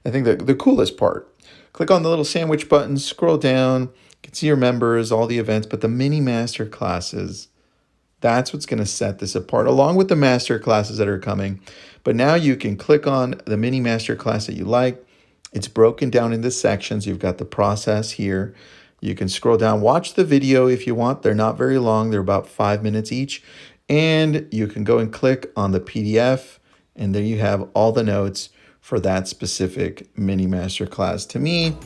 I think the coolest part. Click on the little sandwich button, scroll down, you can see your members, all the events, but the mini master classes, that's what's going to set this apart, along with the master classes that are coming. But now you can click on the mini master class that you like. It's broken down into sections. You've got the process here. You can scroll down, watch the video if you want. They're not very long, they're about 5 minutes each. And you can go and click on the PDF, and there you have all the notes for that specific mini master class. To me,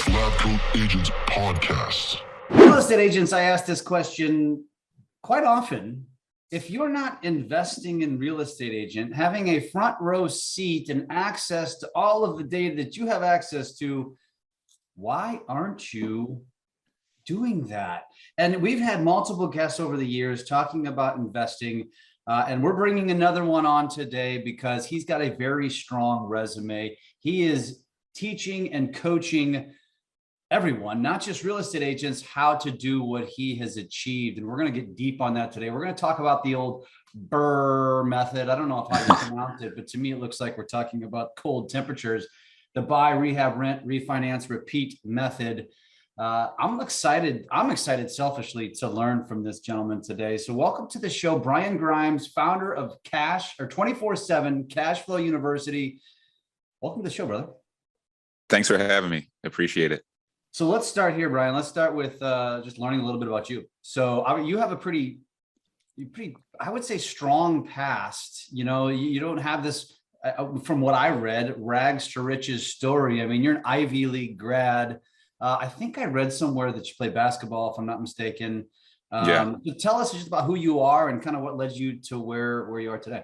LabCoatAgents podcast. Real estate agents, I ask this question quite often. If you're not investing in real estate agent, having a front row seat and access to all of the data that you have access to, why aren't you doing that? And we've had multiple guests over the years talking about investing, and we're bringing another one on today because he's got a very strong resume. He is teaching and coaching everyone, not just real estate agents, how to do what he has achieved. And we're going to get deep on that today. We're going to talk about the old BRRRR method. I don't know if I can pronounce it, but to me, it looks like we're talking about cold temperatures, the buy, rehab, rent, refinance, repeat method. I'm excited. I'm excited selfishly to learn from this gentleman today. So welcome to the show, Brian Grimes, founder of 24/7 Cash Flow University. Welcome to the show, brother. Thanks for having me. Appreciate it. So let's start here, Brian. Let's start with just learning a little bit about you. So you have a pretty, I would say, strong past. You know, you don't have this, from what I read, rags to riches story. I mean, you're an Ivy League grad. I think I read somewhere that you play basketball, if I'm not mistaken. Yeah. So tell us just about who you are and kind of what led you to where you are today.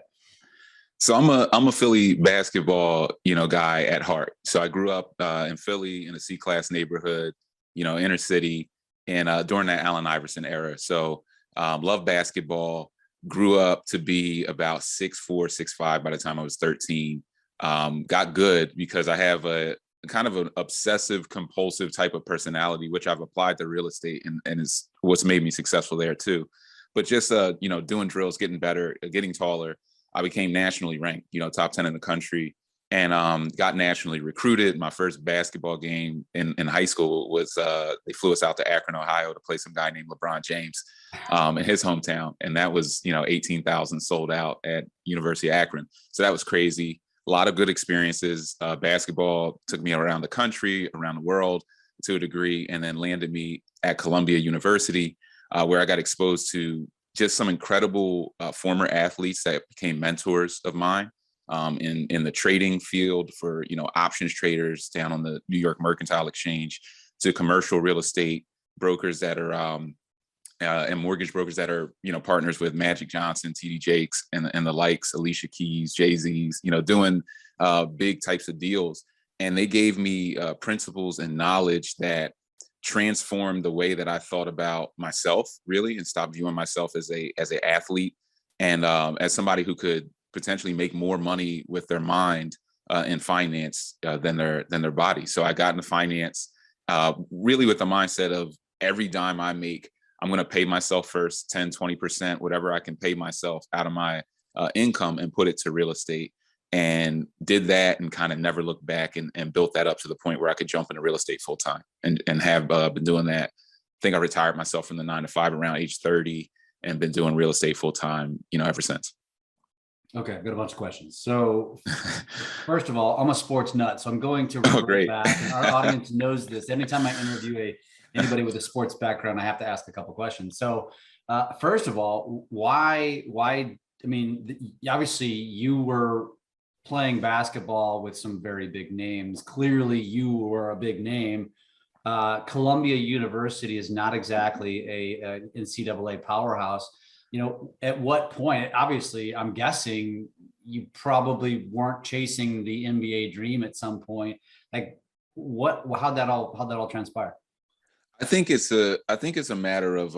So I'm a Philly basketball, guy at heart. So I grew up in Philly in a C-class neighborhood, inner city, and during that Allen Iverson era. So loved basketball, grew up to be about 6'4", 6'5" by the time I was 13. Got good because I have a kind of an obsessive compulsive type of personality, which I've applied to real estate and is what's made me successful there too. But just, doing drills, getting better, getting taller. I became nationally ranked, top 10 in the country, and got nationally recruited. My first basketball game in high school was they flew us out to Akron, Ohio to play some guy named LeBron James in his hometown. And that was, 18,000 sold out at University of Akron. So that was crazy. A lot of good experiences. Basketball took me around the country, around the world to a degree, and then landed me at Columbia University, where I got exposed to just some incredible former athletes that became mentors of mine in the trading field for, options traders down on the New York Mercantile Exchange, to commercial real estate brokers that are and mortgage brokers that are, partners with Magic Johnson, TD Jakes, and the likes, Alicia Keys, Jay-Z's, doing big types of deals. And they gave me principles and knowledge that transformed the way that I thought about myself, really, and stopped viewing myself as a athlete and as somebody who could potentially make more money with their mind in finance than their body. So I got into finance really with the mindset of every dime I make, I'm going to pay myself first 10, 20%, whatever I can pay myself out of my income, and put it to real estate. And did that and kind of never looked back, and built that up to the point where I could jump into real estate full time and have been doing that. I think I retired myself from the 9 to 5 around age 30 and been doing real estate full time, ever since. Okay, I've got a bunch of questions. So first of all, I'm a sports nut, so I'm going to great. back. And our audience knows this. Anytime I interview anybody with a sports background, I have to ask a couple questions. So first of all, why, I mean, obviously you were playing basketball with some very big names. Clearly you were a big name. Columbia University is not exactly a NCAA powerhouse. At what point, obviously, I'm guessing you probably weren't chasing the NBA dream at some point. Like how'd that all transpire? I think it's a matter of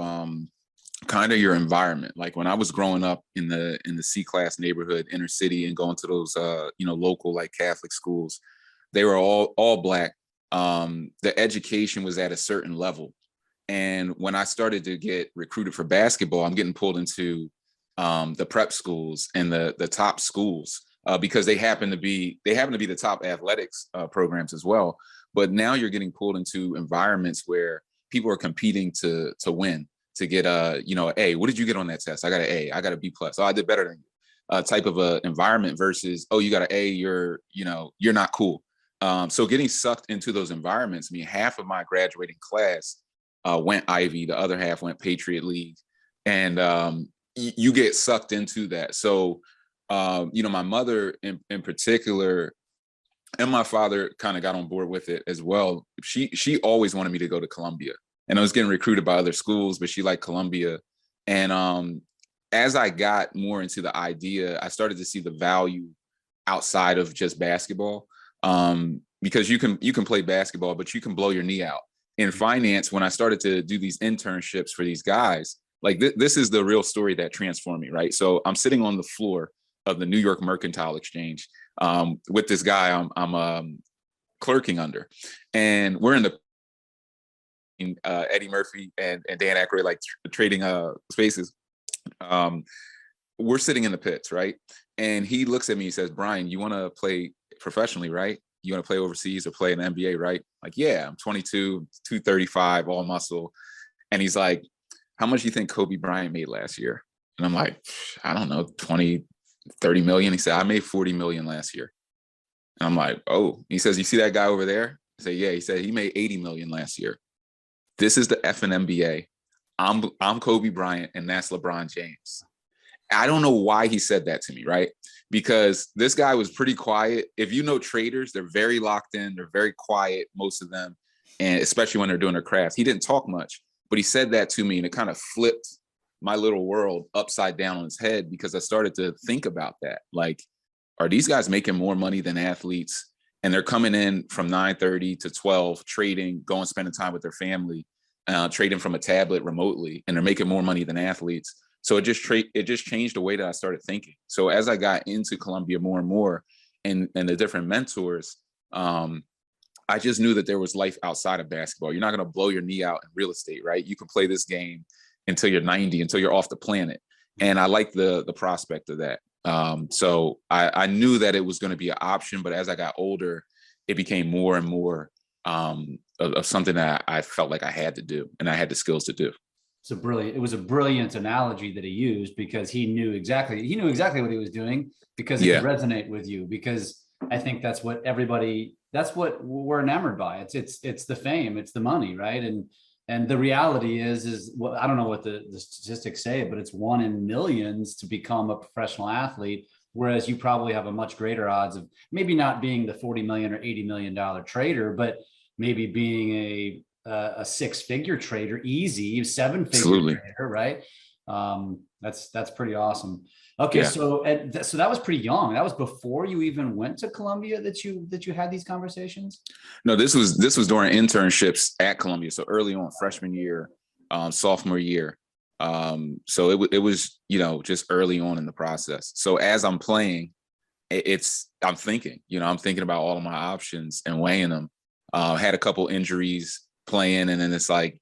kind of your environment. Like when I was growing up in the C-class neighborhood, inner city, and going to those local like Catholic schools, they were all black. The education was at a certain level. And when I started to get recruited for basketball, I'm getting pulled into the prep schools and the top schools because they happen to be the top athletics programs as well. But now you're getting pulled into environments where people are competing to win, to get a A. What did you get on that test? I got an A. I got a B plus. Oh, I did better than you. Type of a environment versus, oh, you got an A. You're not cool. So getting sucked into those environments. I mean, half of my graduating class went Ivy, the other half went Patriot League, and you get sucked into that. So, my mother in particular, and my father kind of got on board with it as well. She always wanted me to go to Columbia, and I was getting recruited by other schools, but she liked Columbia. And as I got more into the idea, I started to see the value outside of just basketball, because you can play basketball, but you can blow your knee out. In finance, when I started to do these internships for these guys, like this is the real story that transformed me, right? So I'm sitting on the floor of the New York Mercantile Exchange with this guy I'm clerking under, and we're in the Eddie Murphy and Dan Aykroyd, like trading spaces. We're sitting in the pits, right? And he looks at me, he says, "Brian, you want to play professionally, right? You want to play overseas or play in the NBA, right?" Like, yeah, I'm 22, 235, all muscle. And he's like, "How much do you think Kobe Bryant made last year?" And I'm like, "I don't know, 20, 30 million. He said, "I made 40 million last year." And I'm like, "Oh." He says, "You see that guy over there?" I say, "Yeah." He said, "He made 80 million last year. This is the effing NBA. I'm Kobe Bryant, and that's LeBron James." I don't know why he said that to me, right? Because this guy was pretty quiet. If you know traders, they're very locked in. They're very quiet, most of them, and especially when they're doing their craft. He didn't talk much, but he said that to me, and it kind of flipped my little world upside down on his head, because I started to think about that. Like, are these guys making more money than athletes? And they're coming in from 9:30 to 12, trading, going, spending time with their family, trading from a tablet remotely, and they're making more money than athletes. So it just changed the way that I started thinking. So as I got into Columbia more and more, and the different mentors, I just knew that there was life outside of basketball. You're not going to blow your knee out in real estate, right? You can play this game until you're 90, until you're off the planet. And I like the prospect of that. So I knew that it was going to be an option, but as I got older, it became more and more of something that I felt like I had to do, and I had the skills to do. It was a brilliant analogy that he used, because he knew exactly what he was doing, because it could resonate with you. Because I think that's what we're enamored by. It's the fame, it's the money, right? And the reality is what, I don't know what the statistics say, but it's 1 in millions to become a professional athlete. Whereas you probably have a much greater odds of maybe not being the 40 million or $80 million trader, but maybe being a 6-figure trader, easy 7-figure trader, right? That's pretty awesome. Okay, yeah. So that was pretty young. That was before you even went to Columbia that you had these conversations. No, this was during internships at Columbia. So early on, freshman year, sophomore year. So it was just early on in the process. So as I'm playing, I'm thinking about all of my options and weighing them. Had a couple injuries playing, and then it's like,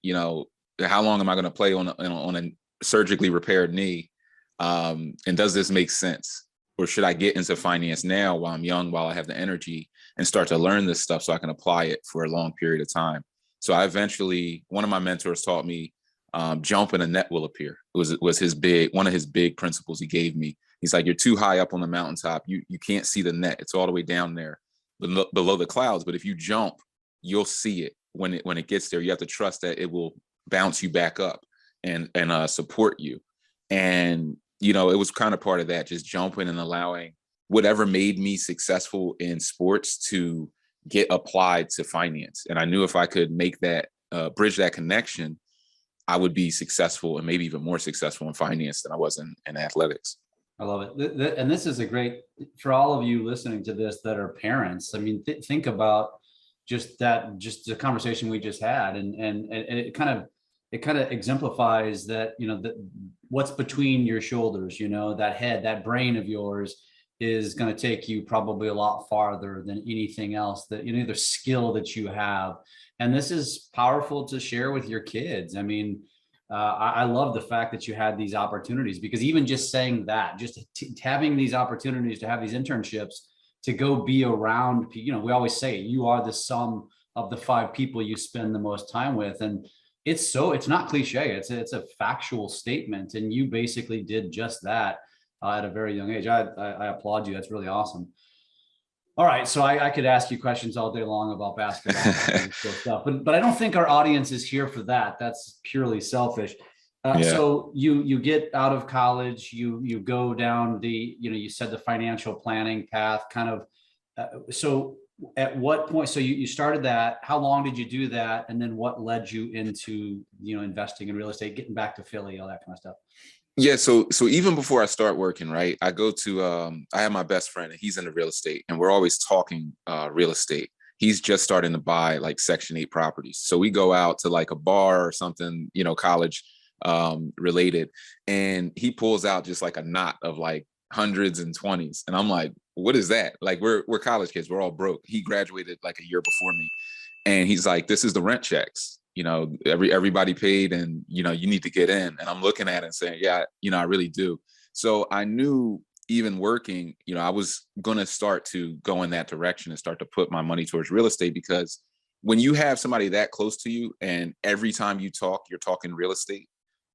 how long am I going to play on a surgically repaired knee? And does this make sense? Or should I get into finance now while I'm young, while I have the energy, and start to learn this stuff so I can apply it for a long period of time? So I eventually, one of my mentors taught me, jump and a net will appear. It was one of his big principles he gave me. He's like, you're too high up on the mountaintop. You can't see the net. It's all the way down there below the clouds. But if you jump, you'll see it when it gets there. You have to trust that it will bounce you back up and support you. And, it was kind of part of that, just jumping and allowing whatever made me successful in sports to get applied to finance. And I knew if I could make that, bridge that connection, I would be successful, and maybe even more successful in finance than I was in athletics. I love it. And this is a great, for all of you listening to this that are parents. I mean, think about just the conversation we just had, and it kind of it kind of exemplifies that, what's between your shoulders, that head, that brain of yours is going to take you probably a lot farther than anything else, that, the skill that you have. And this is powerful to share with your kids. I mean, I love the fact that you had these opportunities, because even just saying that, just having these opportunities to have these internships, to go be around, we always say you are the sum of the 5 people you spend the most time with. And it's not cliche. It's a factual statement. And you basically did just that at a very young age. I applaud you. That's really awesome. All right. So I could ask you questions all day long about basketball and stuff, but I don't think our audience is here for that. That's purely selfish. Yeah. So you get out of college, you go down the, you said the financial planning path kind of. So at what point, so you started that, how long did you do that? And then what led you into, investing in real estate, getting back to Philly, all that kind of stuff? Yeah. So even before I start working, right, I go to, I have my best friend and he's into real estate and we're always talking real estate. He's just starting to buy like Section 8 properties. So we go out to like a bar or something, college related. And he pulls out just like a knot of like hundreds and 20s. And I'm like, what is that? Like, we're college kids. We're all broke. He graduated like a year before me. And he's like, this is the rent checks. Everybody paid and, you need to get in. And I'm looking at it and saying, yeah, I really do. So I knew even working, I was going to start to go in that direction and start to put my money towards real estate, because when you have somebody that close to you and every time you talk, you're talking real estate.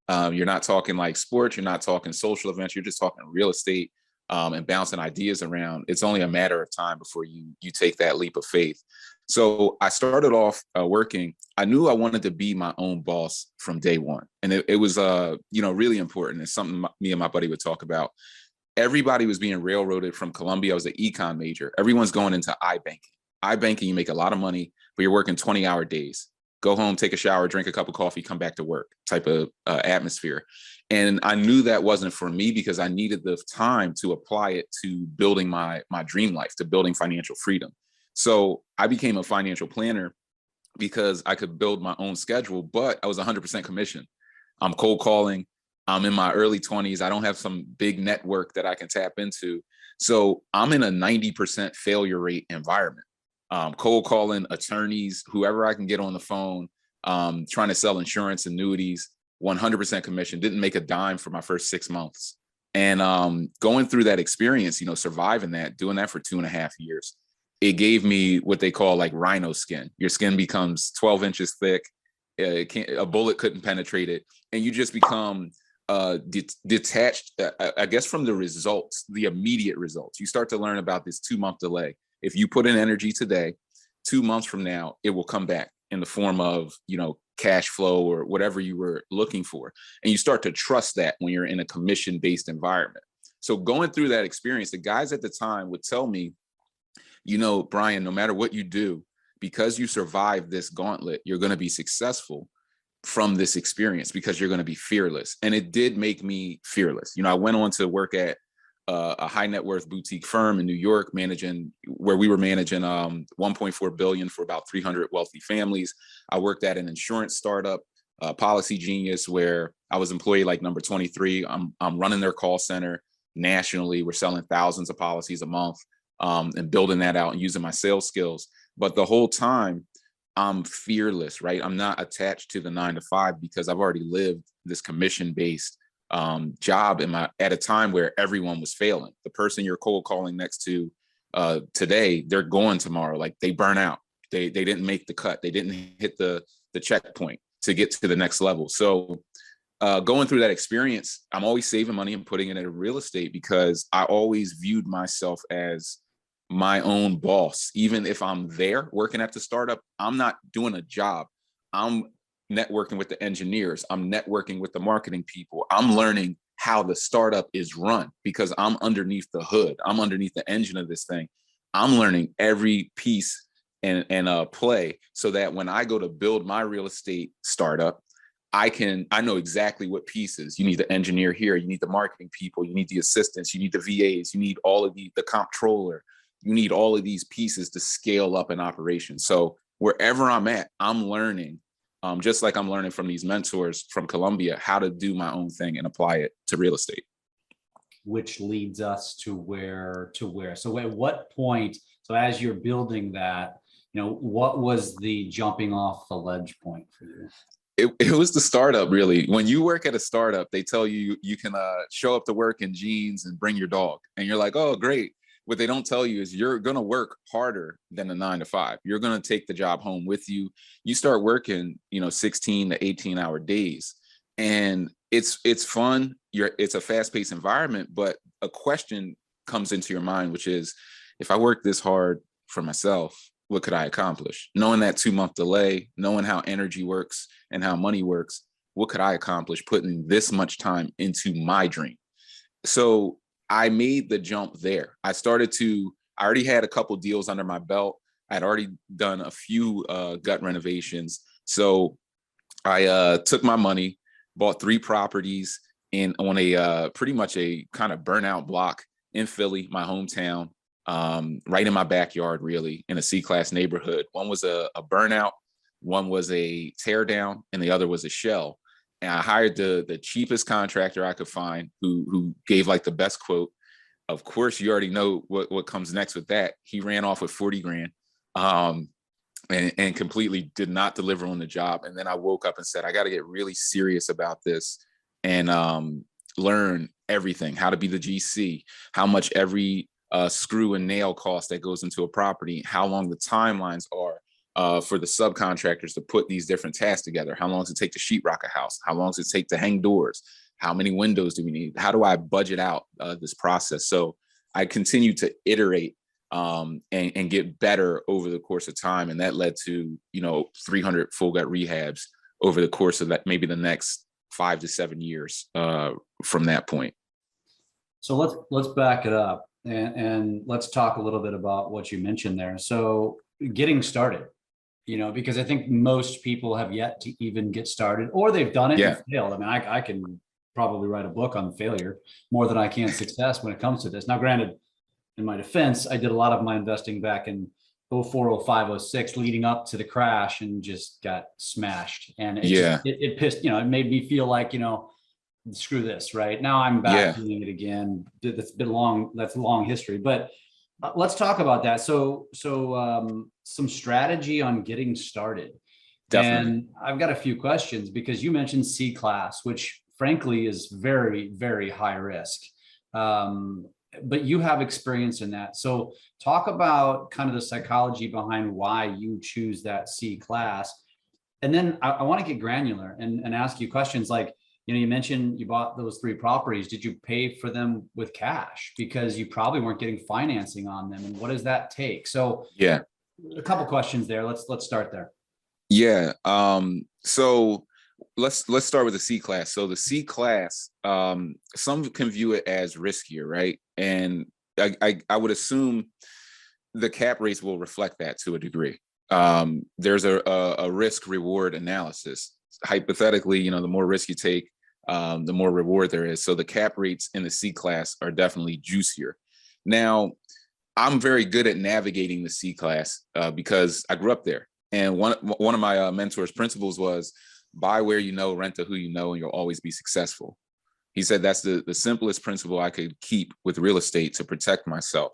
You're not talking like sports. You're not talking social events. You're just talking real estate and bouncing ideas around. It's only a matter of time before you take that leap of faith. So I started off working. I knew I wanted to be my own boss from day one. And it was, really important. It's something me and my buddy would talk about. Everybody was being railroaded from Columbia. I was an econ major. Everyone's going into iBanking. iBanking, you make a lot of money, but you're working 20-hour days. Go home, take a shower, drink a cup of coffee, come back to work type of atmosphere. And I knew that wasn't for me because I needed the time to apply it to building my dream life, to building financial freedom. So I became a financial planner because I could build my own schedule, but I was 100% commission. I'm cold calling. I'm in my early 20s. I don't have some big network that I can tap into. So I'm in a 90% failure rate environment. Cold calling attorneys, whoever I can get on the phone, trying to sell insurance, annuities, 100% commission, didn't make a dime for my first 6 months. And going through that experience, surviving that, doing that for 2.5 years, it gave me what they call like rhino skin. Your skin becomes 12 inches thick. A bullet couldn't penetrate it. And you just become detached, I guess, from the results, the immediate results. You start to learn about this 2-month delay. If you put in energy today, 2 months from now, it will come back in the form of, cash flow or whatever you were looking for. And you start to trust that when you're in a commission-based environment. So going through that experience, the guys at the time would tell me, Brian, no matter what you do, because you survived this gauntlet, you're going to be successful from this experience because you're going to be fearless. And it did make me fearless. I went on to work at a high net worth boutique firm in New York, where we were managing 1.4 billion for about 300 wealthy families. I worked at an insurance startup, Policy Genius, where I was employee like number 23. I'm running their call center nationally. We're selling thousands of policies a month and building that out and using my sales skills. But the whole time, I'm fearless, right? I'm not attached to the 9-to-5 because I've already lived this commission-based job at a time where everyone was failing. The person you're cold calling next to today, they're going tomorrow. Like, they burn out. They didn't make the cut. They didn't hit the checkpoint to get to the next level. So going through that experience, I'm always saving money and putting it into real estate because I always viewed myself as my own boss. Even if I'm there working at the startup, I'm not doing a job. I'm networking with the engineers. I'm networking with the marketing people. I'm learning how the startup is run because I'm underneath the hood. I'm underneath the engine of this thing. I'm learning every piece and play so that when I go to build my real estate startup, I know exactly what pieces. You need the engineer here. You need the marketing people. You need the assistants. You need the VAs. You need all of the comptroller. You need all of these pieces to scale up an operation. So wherever I'm at, I'm learning just like I'm learning from these mentors from Columbia how to do my own thing and apply it to real estate. Which leads us to where. So at what point, so as you're building that, what was the jumping off the ledge point for you? It was the startup, really. When you work at a startup, they tell you you can show up to work in jeans and bring your dog. And you're like, oh, great. What they don't tell you is you're going to work harder than a 9 to 5. You're going to take the job home with you. You start working, 16 to 18-hour days. And it's fun. It's a fast-paced environment, but a question comes into your mind, which is, if I work this hard for myself, what could I accomplish? Knowing that 2-month delay, knowing how energy works and how money works, what could I accomplish putting this much time into my dream? So I made the jump there. I already had a couple deals under my belt. I'd already done a few gut renovations. So I took my money, bought 3 properties on a pretty much a kind of burnout block in Philly, my hometown, right in my backyard, really, in a C-class neighborhood. One was a burnout, one was a tear down, and the other was a shell. And I hired the cheapest contractor I could find who gave like the best quote. Of course, you already know what comes next with that. He ran off with 40 grand and completely did not deliver on the job. And then I woke up and said, I got to get really serious about this and learn everything, how to be the GC, how much every screw and nail cost that goes into a property, how long the timelines are for the subcontractors to put these different tasks together. How long does it take to sheetrock a house? How long does it take to hang doors? How many windows do we need? How do I budget out this process? So I continue to iterate and get better over the course of time. And that led to, 300 full gut rehabs over the course of that, maybe the next 5 to 7 years from that point. So let's back it up and let's talk a little bit about what you mentioned there. So getting started, because I think most people have yet to even get started, or they've done it and failed. I mean, I can probably write a book on failure more than I can success when it comes to this. Now, granted, in my defense, I did a lot of my investing back in 04, 05, 06, leading up to the crash, and just got smashed. And it pissed, it made me feel like, screw this, right? Now I'm back doing it again. That's a long history, but let's talk about that. So some strategy on getting started. Definitely. And I've got a few questions because you mentioned C class, which frankly is very, very high risk. But you have experience in that. So talk about kind of the psychology behind why you choose that C class. And then I want to get granular and ask you questions like, you mentioned you bought those 3 properties. Did you pay for them with cash? Because you probably weren't getting financing on them. And what does that take? So a couple questions there. Let's start there. Yeah. So let's start with the C class. So the C class, some can view it as riskier, right? And I would assume the cap rates will reflect that to a degree. There's a risk reward analysis. Hypothetically, the more risk you take, the more reward there is. So the cap rates in the C class are definitely juicier. Now, I'm very good at navigating the C class because I grew up there. And one of my mentors' principles was buy where you know, rent to who you know, and you'll always be successful. He said that's the simplest principle I could keep with real estate to protect myself.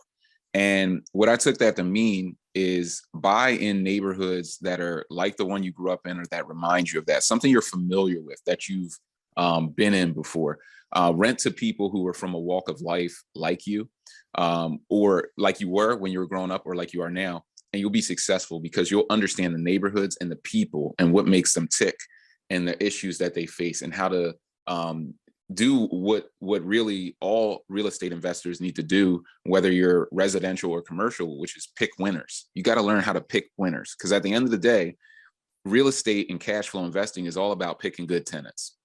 And what I took that to mean is buy in neighborhoods that are like the one you grew up in or that remind you of that, something you're familiar with, that you've been in before. Rent to people who are from a walk of life like you, or like you were when you were growing up or like you are now. And you'll be successful because you'll understand the neighborhoods and the people and what makes them tick and the issues that they face and how to do what really all real estate investors need to do, whether you're residential or commercial, which is pick winners. You got to learn how to pick winners, because at the end of the day, real estate and cash flow investing is all about picking good tenants.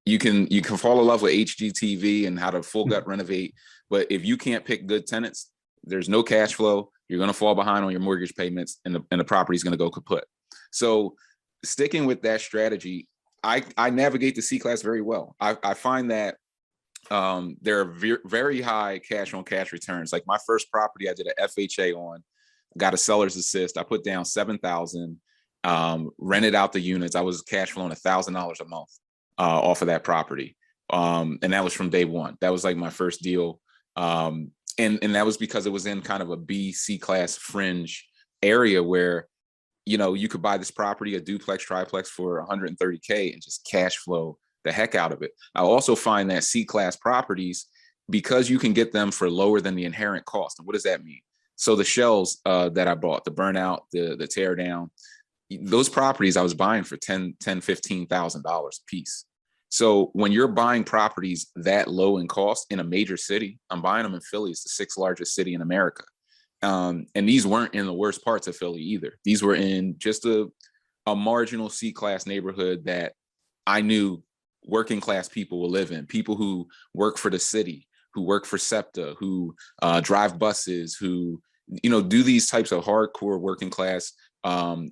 You can fall in love with HGTV and how to full gut renovate, but if you can't pick good tenants, there's no cash flow. You're going to fall behind on your mortgage payments, and the property is going to go kaput. So sticking with that strategy, I navigate the C class very well. I find that there are very high cash on cash returns. Like my first property, I did an FHA on, got a seller's assist. I put down $7,000. rented out the units. I was cash flowing $1,000 a month off of that property. And that was from day one. That was like my first deal. And that was because it was in kind of a B, C class fringe area where, you know, you could buy this property, a duplex, triplex for $130K and just cash flow the heck out of it. I also find that C class properties, because you can get them for lower than the inherent cost. And what does that mean? So the shells that I bought, the burnout, the tear down, those properties I was buying for $15,000 a piece. So when you're buying properties that low in cost in a major city, I'm buying them in Philly. It's the sixth largest city in America. And these weren't in the worst parts of Philly either. These were in just a marginal C-class neighborhood that I knew working class people will live in. People who work for the city, who work for SEPTA, who drive buses, who, you know, do these types of hardcore working class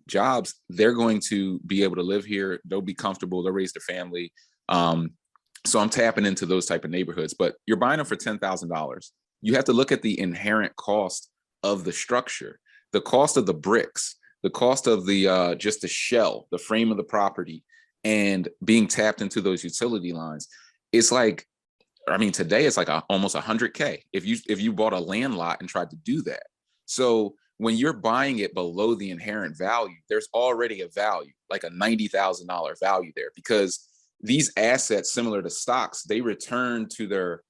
jobs. They're going to be able to live here. They'll be comfortable. They'll raise their family. So I'm tapping into those type of neighborhoods, but you're buying them for $10,000. You have to look at the inherent cost of the structure, the cost of the bricks, the cost of the just the shell, the frame of the property, and being tapped into those utility lines. It's like, I mean, today it's like almost $100K if you bought a land lot and tried to do that. So when you're buying it below the inherent value, there's already a value, like a $90,000 value there, because these assets, similar to stocks, they return to their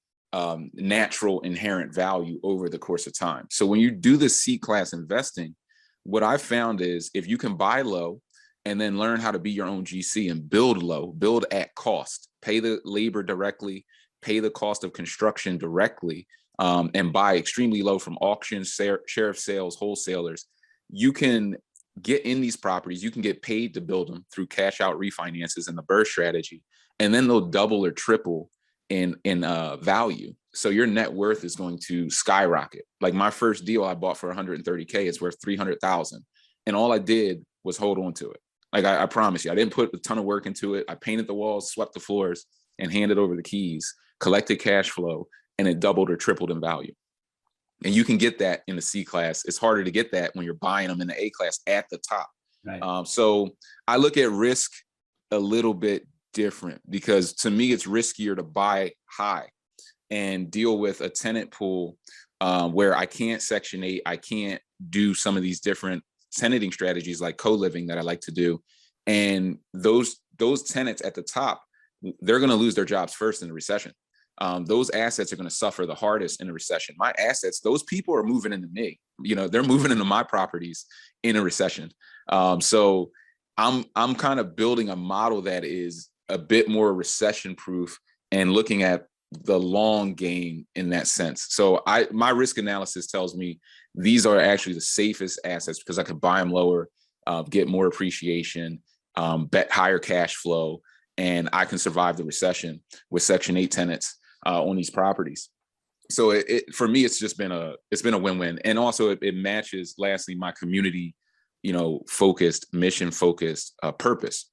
natural inherent value over the course of time. So when you do the C-class investing, what I've found is if you can buy low and then learn how to be your own GC and build low, build at cost, pay the labor directly, pay the cost of construction directly, and buy extremely low from auctions, sheriff sales, wholesalers, you can get in these properties. You can get paid to build them through cash out refinances and the BRRRR strategy, and then they'll double or triple in value. So your net worth is going to skyrocket. Like my first deal I bought for $130K, it's worth $300,000. And all I did was hold on to it. Like I promise you, I didn't put a ton of work into it. I painted the walls, swept the floors, and handed over the keys, collected cash flow, and it doubled or tripled in value. And you can get that in the C class. It's harder to get that when you're buying them in the A class at the top. Right. So I look at risk a little bit different, because to me, it's riskier to buy high and deal with a tenant pool where I can't Section 8, I can't do some of these different tenanting strategies like co-living that I like to do. And those tenants at the top, they're going to lose their jobs first in the recession. Those assets are going to suffer the hardest in a recession. My assets, those people are moving into me. You know, they're moving into my properties in a recession. So I'm kind of building a model that is a bit more recession proof and looking at the long game in that sense. So my risk analysis tells me these are actually the safest assets because I could buy them lower, get more appreciation, bet higher cash flow, and I can survive the recession with Section 8 tenants on these properties. So it for me, it's been a win-win. And also it matches, lastly, my community, focused, mission focused purpose.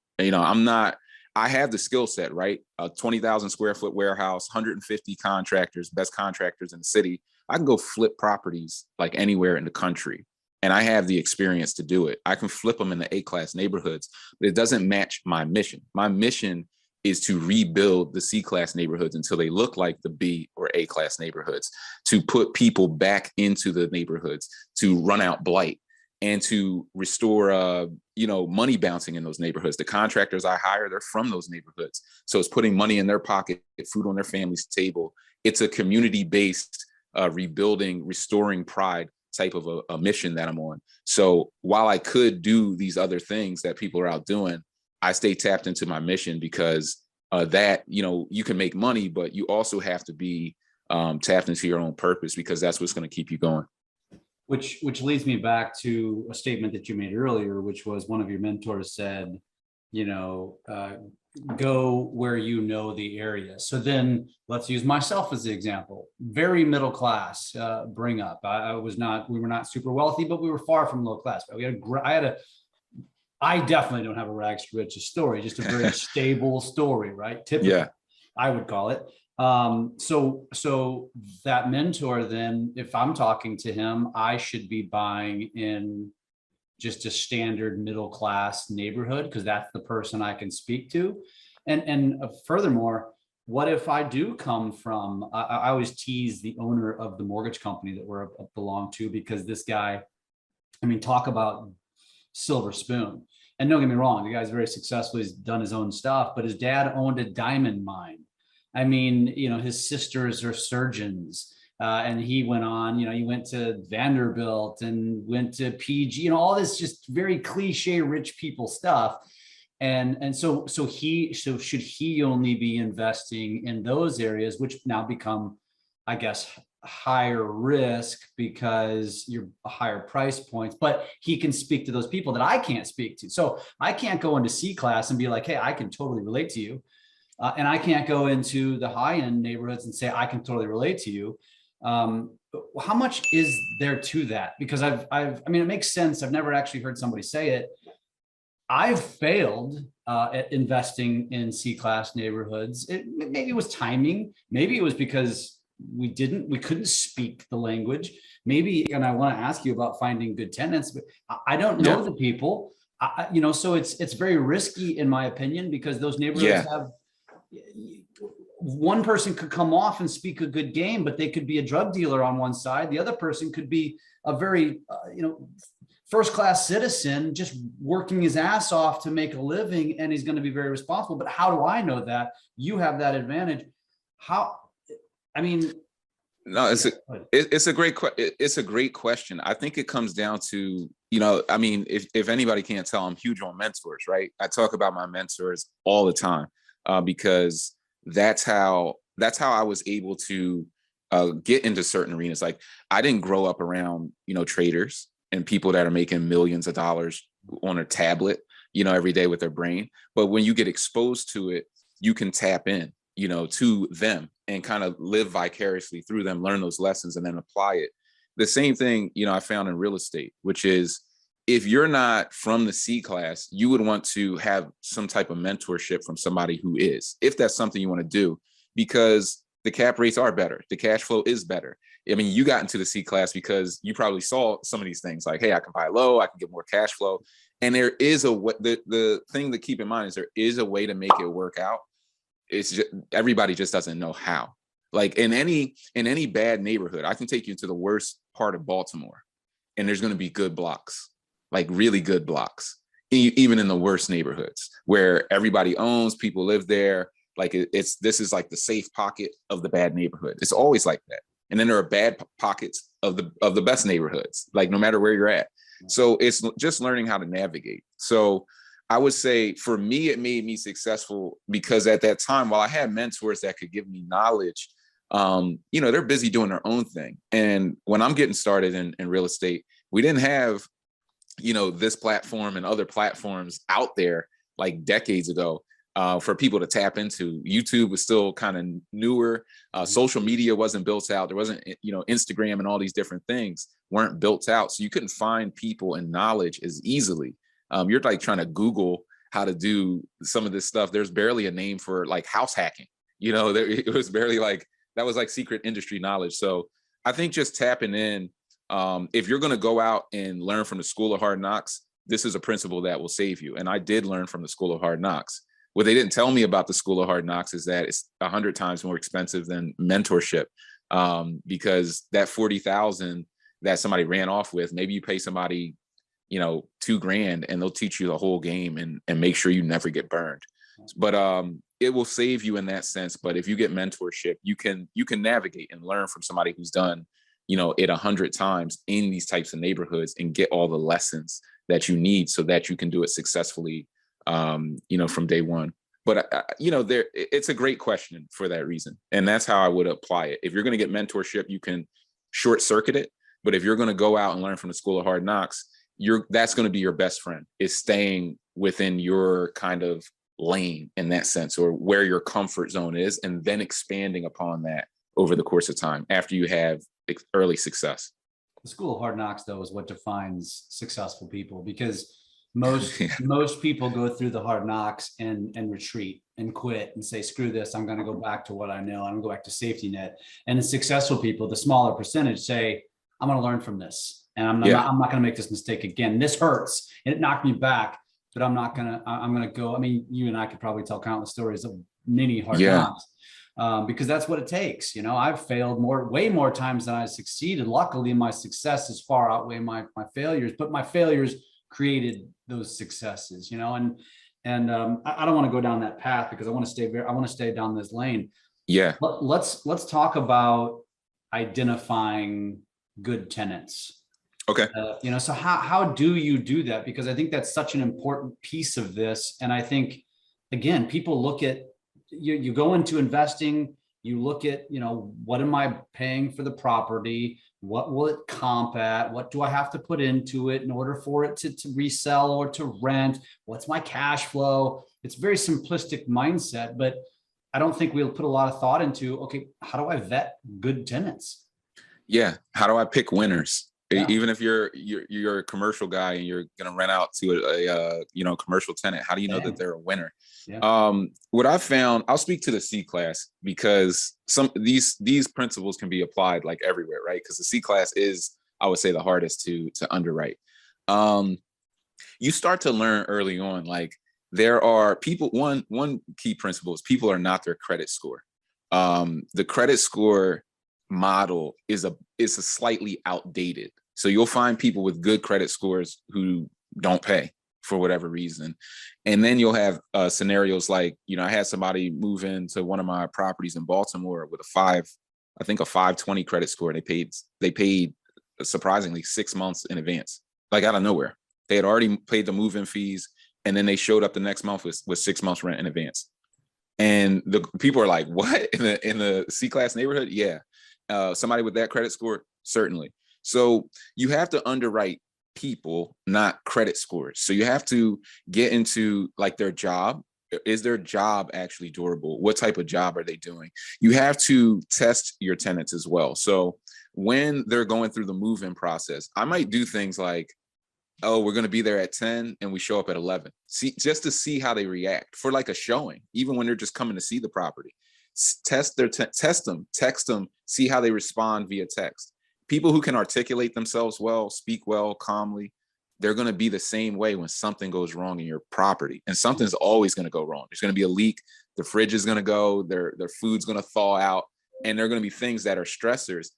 I have the skill set, right? A 20,000 square foot warehouse, 150 contractors, best contractors in the city. I can go flip properties like anywhere in the country. And I have the experience to do it. I can flip them in the A-class neighborhoods, but it doesn't match my mission. My mission is to rebuild the C-class neighborhoods until they look like the B or A-class neighborhoods, to put people back into the neighborhoods, to run out blight, and to restore, money bouncing in those neighborhoods. The contractors I hire, they're from those neighborhoods. So it's putting money in their pocket, food on their family's table. It's a community-based rebuilding, restoring pride type of a mission that I'm on. So while I could do these other things that people are out doing, I stay tapped into my mission because you can make money, but you also have to be tapped into your own purpose, because that's what's going to keep you going. Which leads me back to a statement that you made earlier, which was one of your mentors said, go where you know the area. So then let's use myself as the example. Very middle class bring up. We were not super wealthy, but we were far from low class. But I definitely don't have a rags to riches story, just a very stable story, right? Typically, yeah. I would call it. So that mentor, then, if I'm talking to him, I should be buying in just a standard middle class neighborhood because that's the person I can speak to. And furthermore, what if I do come from, I always tease the owner of the mortgage company that we're belong to, because this guy, I mean, talk about silver spoon. And don't get me wrong, the guy's very successful. He's done his own stuff, but his dad owned a diamond mine. I mean, his sisters are surgeons. And he went on, he went to Vanderbilt and went to PG, all this just very cliche rich people stuff. And so should he only be investing in those areas, which now become, I guess, higher risk because you're higher price points, but he can speak to those people that I can't speak to. So I can't go into C class and be like, hey, I can totally relate to you. And I can't go into the high end neighborhoods and say, I can totally relate to you. How much is there to that? Because I mean, it makes sense. I've never actually heard somebody say it. I've failed at investing in C-class neighborhoods. Maybe it was timing. Maybe it was because we couldn't speak the language. Maybe, and I want to ask you about finding good tenants, but I don't know the people. So it's very risky in my opinion, because those neighborhoods have, one person could come off and speak a good game, but they could be a drug dealer on one side. The other person could be a very, first-class citizen just working his ass off to make a living, and he's going to be very responsible. But how do I know that? You have that advantage. No, it's a great question. I think it comes down to, if anybody can't tell, I'm huge on mentors, right? I talk about my mentors all the time because that's how I was able to get into certain arenas. Like, I didn't grow up around, traders and people that are making millions of dollars on a tablet, every day with their brain. But when you get exposed to it, you can tap in, to them and kind of live vicariously through them, learn those lessons and then apply it. The same thing, I found in real estate, which is, if you're not from the C class, you would want to have some type of mentorship from somebody who is, if that's something you want to do, because the cap rates are better. The cash flow is better. I mean, you got into the C class because you probably saw some of these things like, hey, I can buy low, I can get more cash flow. And there is the thing to keep in mind is there is a way to make it work out. It's just, everybody just doesn't know how. Like in any bad neighborhood, I can take you to the worst part of Baltimore and there's going to be good blocks, like really good blocks, even in the worst neighborhoods where everybody owns, people live there. Like this is like the safe pocket of the bad neighborhood. It's always like that. And then there are bad pockets of the best neighborhoods, like no matter where you're at. So it's just learning how to navigate. So I would say for me, it made me successful because at that time, while I had mentors that could give me knowledge, they're busy doing their own thing. And when I'm getting started in real estate, we didn't have, this platform and other platforms out there like decades ago. For people to tap into. YouTube was still kind of newer. Social media wasn't built out. There wasn't, Instagram and all these different things weren't built out. So you couldn't find people and knowledge as easily. You're like trying to Google how to do some of this stuff. There's barely a name for like house hacking. It was barely like, that was like secret industry knowledge. So I think just tapping in, if you're going to go out and learn from the School of Hard Knocks, this is a principle that will save you. And I did learn from the School of Hard Knocks. What they didn't tell me about the School of Hard Knocks is that it's 100 times more expensive than mentorship, because that 40,000 that somebody ran off with, maybe you pay somebody, $2,000 and they'll teach you the whole game and make sure you never get burned. But it will save you in that sense. But if you get mentorship, you can navigate and learn from somebody who's done, it 100 times in these types of neighborhoods and get all the lessons that you need so that you can do it successfully. From day one. But it's a great question for that reason. And that's how I would apply it. If you're going to get mentorship, you can short circuit it. But if you're going to go out and learn from the School of Hard Knocks, that's going to be your best friend, is staying within your kind of lane in that sense, or where your comfort zone is, and then expanding upon that over the course of time after you have early success. The School of Hard Knocks, though, is what defines successful people, because most people go through the hard knocks and retreat and quit and say, screw this, I'm going to go back to what I know. I'm going to go back to safety net. And the successful people, the smaller percentage, say, I'm going to learn from this. and I'm not going to make this mistake again. This hurts and it knocked me back, but I'm going to go. I mean, you and I could probably tell countless stories of many hard times. Because that's what it takes. You know, I've failed way more times than I succeeded. Luckily, my successes far outweigh my failures, but my failures created those successes, you know, and I don't want to go down that path because I want to stay down this lane. Yeah. Let's talk about identifying good tenants. Okay. You know, so how do you do that? Because I think that's such an important piece of this. And I think, again, people look at, you go into investing, you look at, you know, what am I paying for the property? What will it comp at? What do I have to put into it in order for it to resell or to rent? What's my cash flow? It's a very simplistic mindset, but I don't think we'll put a lot of thought into, okay, how do I vet good tenants? Yeah. How do I pick winners? Yeah. Even if you're a commercial guy and you're going to rent out to a commercial tenant, how do you know that they're a winner? Yeah. What I found, I'll speak to the C class because these principles can be applied like everywhere, right? Because the C class is, I would say, the hardest to underwrite. You start to learn early on, like there are people. One key principle is people are not their credit score. The credit score model is a slightly outdated. So you'll find people with good credit scores who don't pay for whatever reason. And then you'll have scenarios like, you know, I had somebody move into one of my properties in Baltimore with a 520 credit score. They paid surprisingly 6 months in advance, like out of nowhere. They had already paid the move-in fees, and then they showed up the next month with 6 months rent in advance. And the people are like, what? In the C-class neighborhood? Yeah. Somebody with that credit score? Certainly. So you have to underwrite people, not credit scores. So you have to get into like their job. Is their job actually durable? What type of job are they doing? You have to test your tenants as well. So when they're going through the move-in process, I might do things like, oh, we're going to be there at 10 and we show up at 11. Just to see how they react for like a showing, even when they're just coming to see the property. Test them, text them, see how they respond via text. People who can articulate themselves well, speak well, calmly, they're going to be the same way when something goes wrong in your property. And something's always going to go wrong. There's going to be a leak. The fridge is going to go. Their food's going to thaw out. And there are going to be things that are stressors.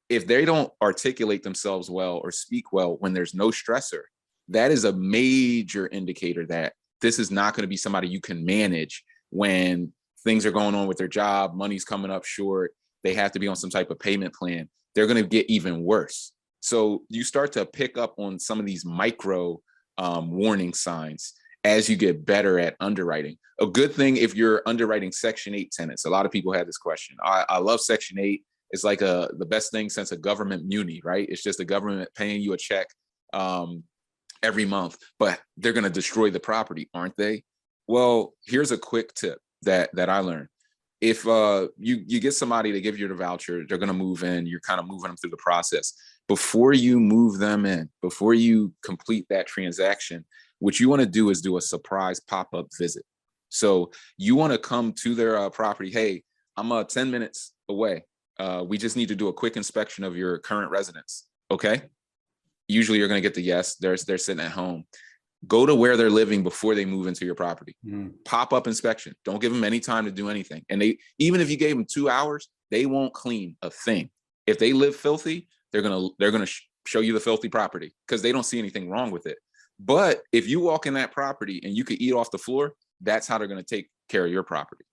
If they don't articulate themselves well or speak well when there's no stressor, that is a major indicator that this is not going to be somebody you can manage when things are going on with their job, money's coming up short, they have to be on some type of payment plan. They're going to get even worse. So you start to pick up on some of these micro warning signs as you get better at underwriting. A good thing if you're underwriting Section 8 tenants. A lot of people have this question. I love Section 8. It's like the best thing since a government muni, right? It's just the government paying you a check every month, but they're going to destroy the property, aren't they? Well, here's a quick tip that I learned. If you get somebody to give you the voucher, they're going to move in, you're kind of moving them through the process. Before you move them in, before you complete that transaction, what you want to do is do a surprise pop-up visit. So you want to come to their property. Hey, I'm 10 minutes away. We just need to do a quick inspection of your current residence. Okay. Usually you're going to get the yes. They're sitting at home. Go to where they're living before they move into your property. Pop-up inspection. Don't give them any time to do anything. And even if you gave them 2 hours, they won't clean a thing. If they live filthy, they're gonna show you the filthy property because they don't see anything wrong with it. But if you walk in that property and you could eat off the floor, that's how they're going to take care of your property.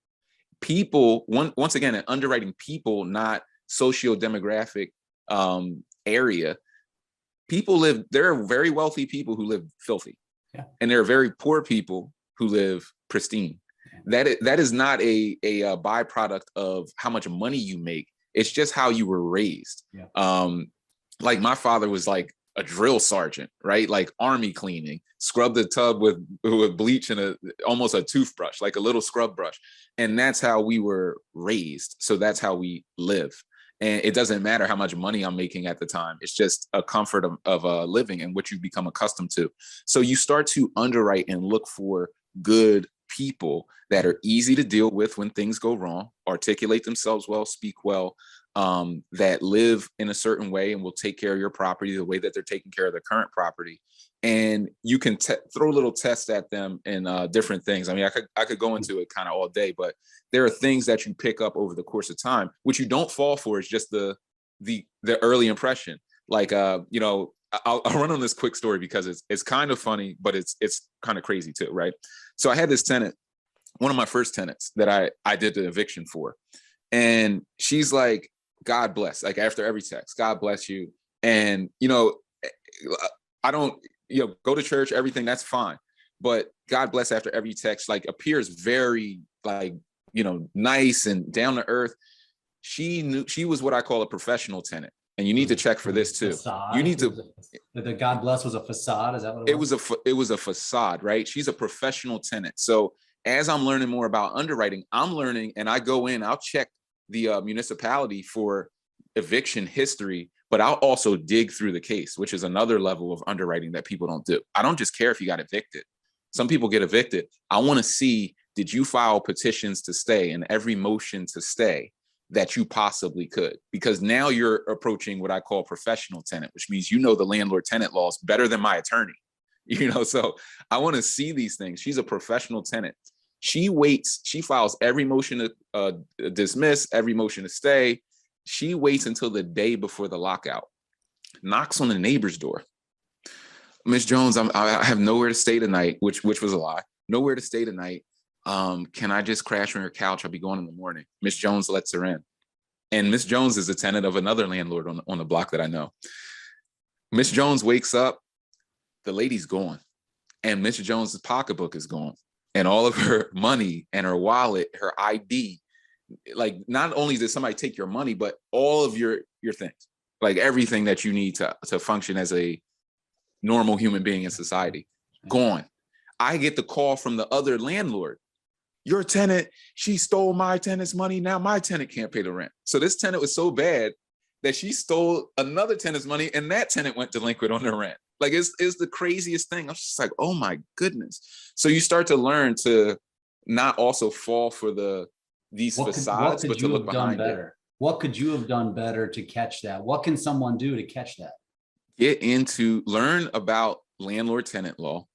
People, once again, in underwriting people, not socio-demographic area, there are very wealthy people who live filthy. Yeah. And there are very poor people who live pristine. That is not a byproduct of how much money you make. It's just how you were raised. Yeah. Like my father was like a drill sergeant, right? Like army cleaning, scrub the tub with bleach and almost a toothbrush, like a little scrub brush. And that's how we were raised. So that's how we live. And it doesn't matter how much money I'm making at the time. It's just a comfort of living and what you become accustomed to. So you start to underwrite and look for good people that are easy to deal with when things go wrong, articulate themselves well, speak well, that live in a certain way and will take care of your property the way that they're taking care of their current property. And you can throw little tests at them and different things. I mean, I could go into it kind of all day, but there are things that you pick up over the course of time. What you don't fall for is just the early impression. Like, you know, I'll run on this quick story because it's kind of funny, but it's kind of crazy too, right? So I had this tenant, one of my first tenants that I did the eviction for, and she's like, "God bless." Like after every text, "God bless you," and you know, I don't, you know, go to church, everything, that's fine, but "God bless" after every text like appears very like, you know, nice and down to earth. She was what I call a professional tenant. And you need to check for this too. Facade? You need to. The God bless was a facade. Is that what it was? It was a facade, right? She's a professional tenant. So as I'm learning more about underwriting, I'm learning, and I go in, I'll check the municipality for eviction history, but I'll also dig through the case, which is another level of underwriting that people don't do. I don't just care if you got evicted. Some people get evicted. I want to see, did you file petitions to stay and every motion to stay that you possibly could? Because now you're approaching what I call professional tenant, which means you know the landlord tenant laws better than my attorney. You know, so I want to see these things. She's a professional tenant. She waits, she files every motion to dismiss, every motion to stay. She waits until the day before the lockout, knocks on the neighbor's door. "Miss Jones, I have nowhere to stay tonight," which was a lie. "Nowhere to stay tonight. Can I just crash on your couch? I'll be going in the morning." Miss Jones lets her in. And Miss Jones is a tenant of another landlord on the block that I know. Miss Jones wakes up, the lady's gone. And Miss Jones's pocketbook is gone. And all of her money and her wallet, her ID. Like, not only did somebody take your money, but all of your things. Like everything that you need to function as a normal human being in society. Gone. I get the call from the other landlord. "Your tenant, she stole my tenant's money. Now my tenant can't pay the rent." So this tenant was so bad that she stole another tenant's money, and that tenant went delinquent on the rent. Like it's the craziest thing. I was just like, oh my goodness. So you start to learn to not also fall for these facades, but to look behind it. What could you have done better to catch that? What can someone do to catch that? Learn about landlord tenant law.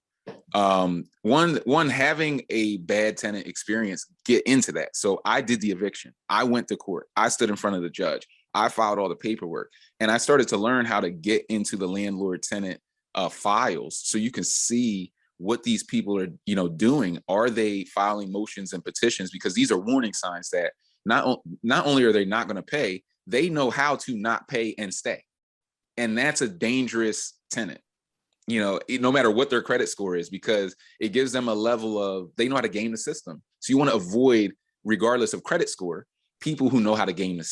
One, having a bad tenant experience, get into that. So I did the eviction. I went to court. I stood in front of the judge. I filed all the paperwork, and I started to learn how to get into the landlord tenant files, so you can see what these people are, you know, doing. Are they filing motions and petitions? Because these are warning signs that not only are they not going to pay, they know how to not pay and stay. And that's a dangerous tenant, you know, no matter what their credit score is, because it gives them a level of, they know how to game the system. So you want to avoid, regardless of credit score, people who know how to game the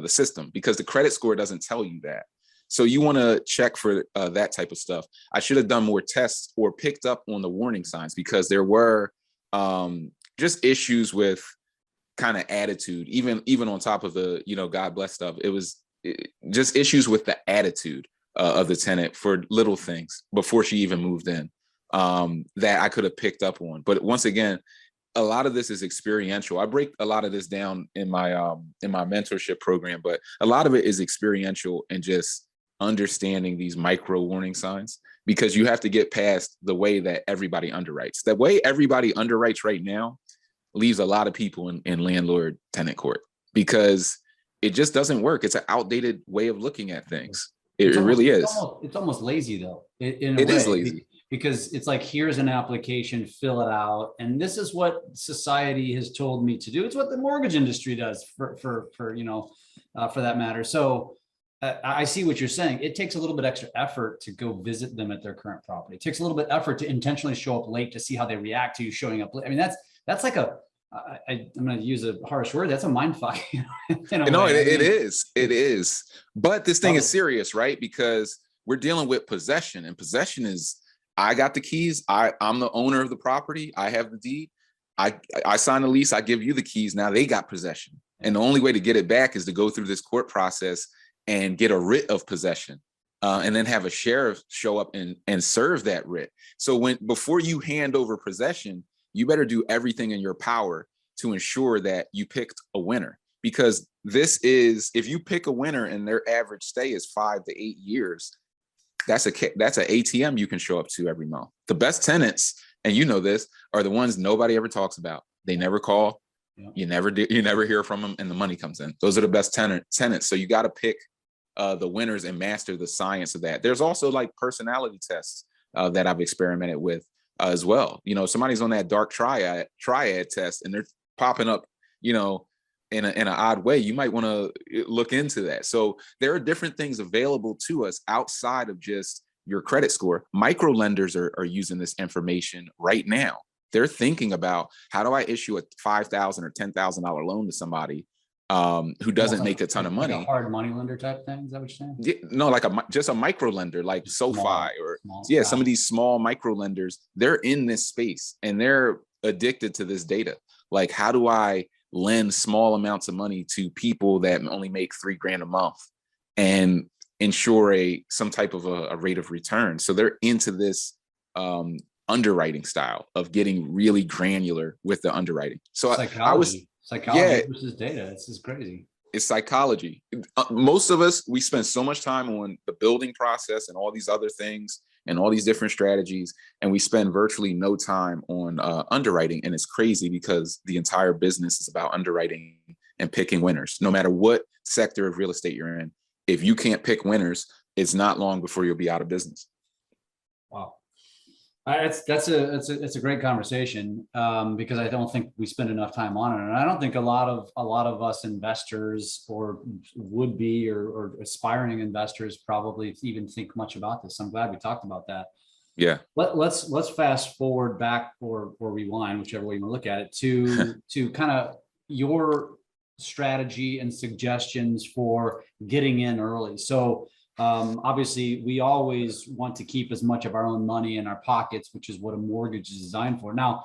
system, because the credit score doesn't tell you that. So you want to check for that type of stuff. I should have done more tests or picked up on the warning signs, because there were just issues with kind of attitude, even on top of the, you know, God bless stuff. It was just issues with the attitude of the tenant for little things before she even moved in, that I could have picked up on. But once again, a lot of this is experiential. I break a lot of this down in my mentorship program, but a lot of it is experiential and just understanding these micro warning signs, because you have to get past the way that everybody underwrites. The way everybody underwrites right now leaves a lot of people in landlord tenant court, because it just doesn't work. It's an outdated way of looking at things. It really is. It's almost lazy though. It is lazy. Because it's like, here's an application, fill it out. And this is what society has told me to do. It's what the mortgage industry does for that matter. So I see what you're saying. It takes a little bit extra effort to go visit them at their current property. It takes a little bit of effort to intentionally show up late to see how they react to you showing up late. I mean, that's like I'm going to use a harsh word. That's a mind fuck. It is. But this thing is serious, right? Because we're dealing with possession, and possession is, I got the keys. I'm the owner of the property. I have the deed. I sign the lease. I give you the keys. Now they got possession. And the only way to get it back is to go through this court process and get a writ of possession, and then have a sheriff show up and serve that writ. So before you hand over possession, you better do everything in your power to ensure that you picked a winner. because this is, if you pick a winner and their average stay is 5 to 8 years, that's an ATM you can show up to every month. The best tenants, and you know this, are the ones nobody ever talks about. They never call. Yeah. You never hear from them, and the money comes in. Those are the best tenants. So you got to pick the winners and master the science of that. There's also like personality tests that I've experimented with as well. You know, somebody's on that dark triad test and they're popping up, you know, in an odd way. You might want to look into that. So there are different things available to us outside of just your credit score. Micro lenders are using this information right now. They're thinking about, how do I issue a $5,000 or $10,000 loan to somebody who doesn't make a ton of money? Like a hard money lender type thing, is that what you're saying? Yeah, no, like just a micro lender, like SoFi some of these small micro lenders. They're in this space and they're addicted to this data. Like, how do I lend small amounts of money to people that only make $3,000 a month and ensure some type of a rate of return? So they're into this underwriting style of getting really granular with the underwriting. So psychology versus data. This is crazy. It's psychology. Most of us, we spend so much time on the building process and all these other things and all these different strategies, and we spend virtually no time on underwriting. And it's crazy because the entire business is about underwriting and picking winners. No matter what sector of real estate you're in, if you can't pick winners, it's not long before you'll be out of business. Wow. That's a great conversation because I don't think we spend enough time on it, and I don't think a lot of us investors or would be or aspiring investors probably even think much about this. I'm glad we talked about that. Yeah. Let's fast forward back or rewind, whichever way you want to look at it, to kind of your strategy and suggestions for getting in early. So. Obviously, we always want to keep as much of our own money in our pockets, which is what a mortgage is designed for. Now,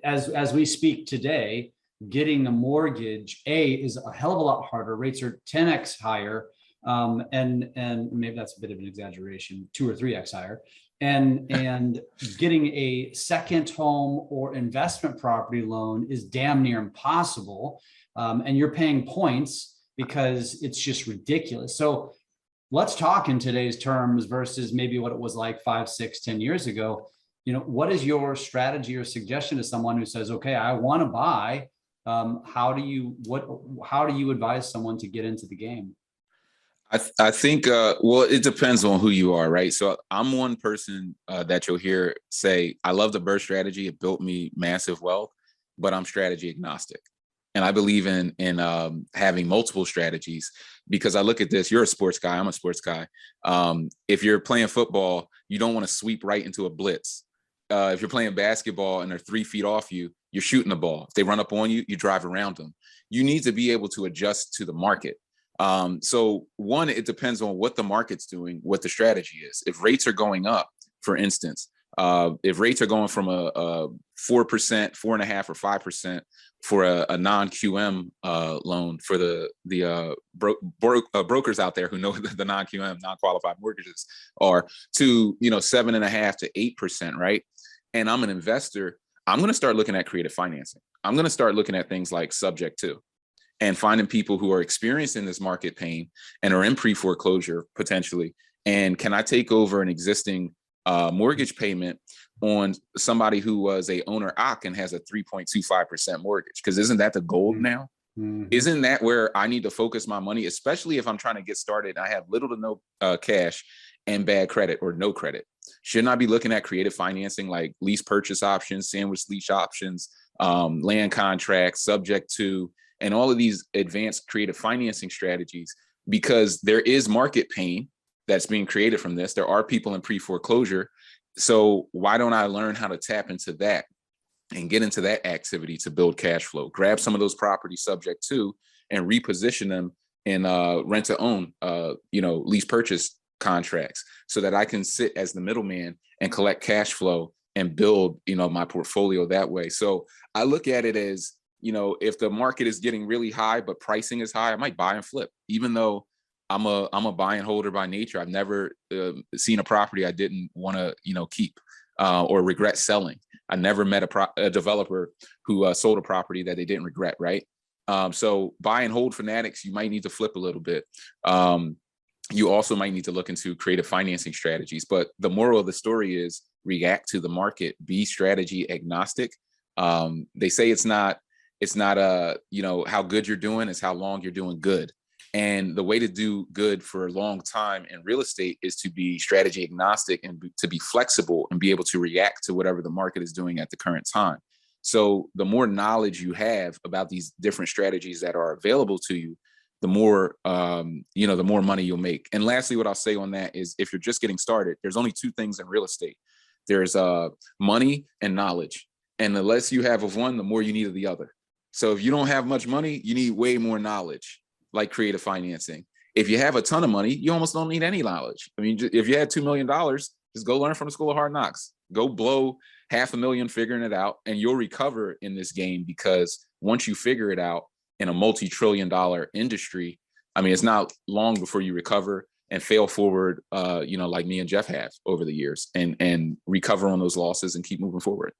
as we speak today, getting a mortgage, is a hell of a lot harder. Rates are 10x higher, and maybe that's a bit of an exaggeration, 2 or 3x higher. And getting a second home or investment property loan is damn near impossible, and you're paying points because it's just ridiculous. So. Let's talk in today's terms versus maybe what it was like 5, 6, 10 years ago. You know, what is your strategy or suggestion to someone who says, okay, I want to buy? How do you advise someone to get into the game? I think, well, it depends on who you are, right? So I'm one person that you'll hear say, I love the BRRRR strategy. It built me massive wealth, but I'm strategy agnostic. And I believe in having multiple strategies, because I look at this, you're a sports guy, I'm a sports guy. If you're playing football, you don't want to sweep right into a blitz. If you're playing basketball and they're 3 feet off you, you're shooting the ball. If they run up on you, you drive around them. You need to be able to adjust to the market. So one, it depends on what the market's doing, what the strategy is. If rates are going up, for instance, if rates are going from a 4%, 4.5%, or 5% for a non-QM loan for the brokers out there who know the non-QM, non-qualified mortgages are, to 7.5% to 8%, right? And I'm an investor, I'm going to start looking at creative financing. I'm going to start looking at things like subject to, and finding people who are experiencing this market pain and are in pre-foreclosure potentially. And can I take over an existing mortgage payment on somebody who was a owner OC and has a 3.25% mortgage? Because isn't that the gold now? Mm-hmm. Isn't that where I need to focus my money, especially if I'm trying to get started and I have little to no cash and bad credit or no credit? Shouldn't I be looking at creative financing like lease purchase options, sandwich lease options, land contracts, subject to, and all of these advanced creative financing strategies? Because there is market pain that's being created from this. There are people in pre-foreclosure. So why don't I learn how to tap into that and get into that activity to build cash flow, grab some of those properties subject to and reposition them in rent to own, lease purchase contracts, so that I can sit as the middleman and collect cash flow and build, my portfolio that way. So I look at it as, if the market is getting really high, but pricing is high, I might buy and flip, even though I'm a buy and holder by nature. I've never seen a property I didn't want to, keep or regret selling. I never met a developer who sold a property that they didn't regret, right? So buy and hold fanatics, you might need to flip a little bit. You also might need to look into creative financing strategies. But the moral of the story is react to the market, be strategy agnostic. They say it's not how good you're doing, it's how long you're doing good. And the way to do good for a long time in real estate is to be strategy agnostic and to be flexible and be able to react to whatever the market is doing at the current time. So the more knowledge you have about these different strategies that are available to you, the more the more money you'll make. And lastly, what I'll say on that is, if you're just getting started, there's only two things in real estate. There's money and knowledge. And the less you have of one, the more you need of the other. So if you don't have much money, you need way more knowledge, like creative financing. If you have a ton of money, you almost don't need any knowledge. I mean, if you had $2 million, just go learn from the School of Hard Knocks. Go blow $500,000 figuring it out, and you'll recover in this game, because once you figure it out in a multi-trillion-dollar industry, I mean, it's not long before you recover and fail forward, like me and Jeff have over the years, and recover on those losses and keep moving forward.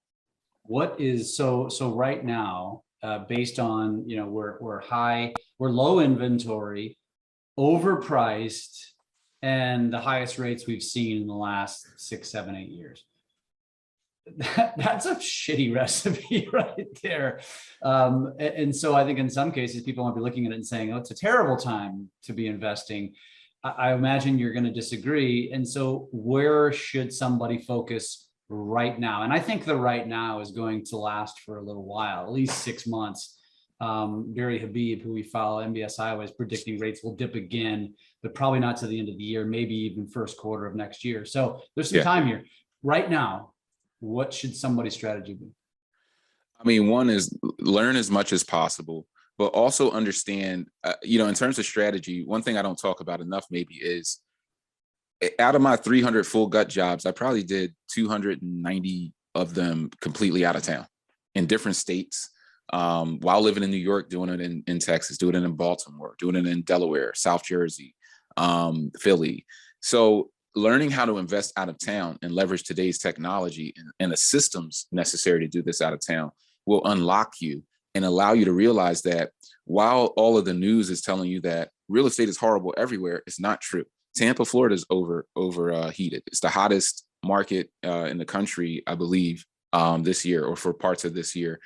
What is so right now, based on, we're low inventory, overpriced, and the highest rates we've seen in the last 6, 7, 8 years. That's a shitty recipe right there. And so I think in some cases, people might be looking at it and saying, oh, it's a terrible time to be investing. I imagine you're going to disagree. And so where should somebody focus right now? And I think the right now is going to last for a little while, at least 6 months. Barry Habib, who we follow, MBS Iowa, is predicting rates will dip again, but probably not to the end of the year, maybe even first quarter of next year. So there's some time here. Right now, what should somebody's strategy be? I mean, one is learn as much as possible, but also understand, in terms of strategy, one thing I don't talk about enough maybe is, out of my 300 full gut jobs, I probably did 290 of them completely out of town in different states, while living in New York, doing it in Texas, doing it in Baltimore, doing it in Delaware, South Jersey, Philly. So learning how to invest out of town and leverage today's technology and the systems necessary to do this out of town will unlock you and allow you to realize that while all of the news is telling you that real estate is horrible everywhere, it's not true. Tampa, Florida is overheated. It's the hottest market in the country, I believe, this year, or for parts of this year.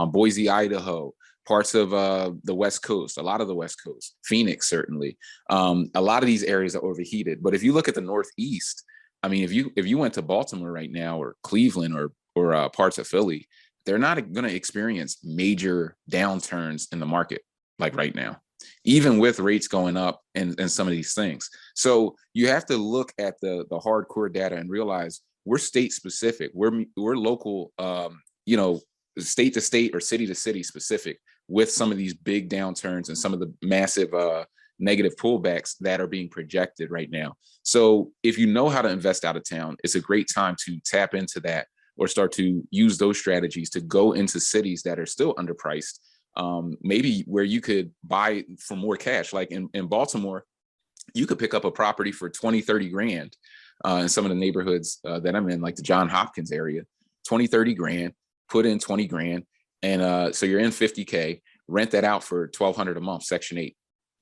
Boise, Idaho, parts of the West Coast, a lot of the West Coast, Phoenix, certainly. A lot of these areas are overheated. But if you look at the Northeast, I mean, if you went to Baltimore right now, or Cleveland, or parts of Philly, they're not going to experience major downturns in the market like right now, even with rates going up and some of these things. So you have to look at the hardcore data and realize we're state specific. We're local, state to state or city to city specific, with some of these big downturns and some of the massive negative pullbacks that are being projected right now. So if you know how to invest out of town, it's a great time to tap into that, or start to use those strategies to go into cities that are still underpriced, maybe where you could buy for more cash. Like in Baltimore, you could pick up a property for 20, 30 grand in some of the neighborhoods that I'm in, like the John Hopkins area, 20, 30 grand, put in 20 grand. And so you're in 50K, rent that out for $1,200 a month, Section 8,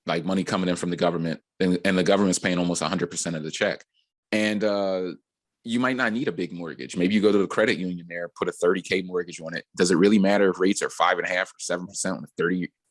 like money coming in from the government, and the government's paying almost 100% of the check. And you might not need a big mortgage. Maybe you go to the credit union there, put a 30K mortgage on it. Does it really matter if rates are 5.5% or 7% on a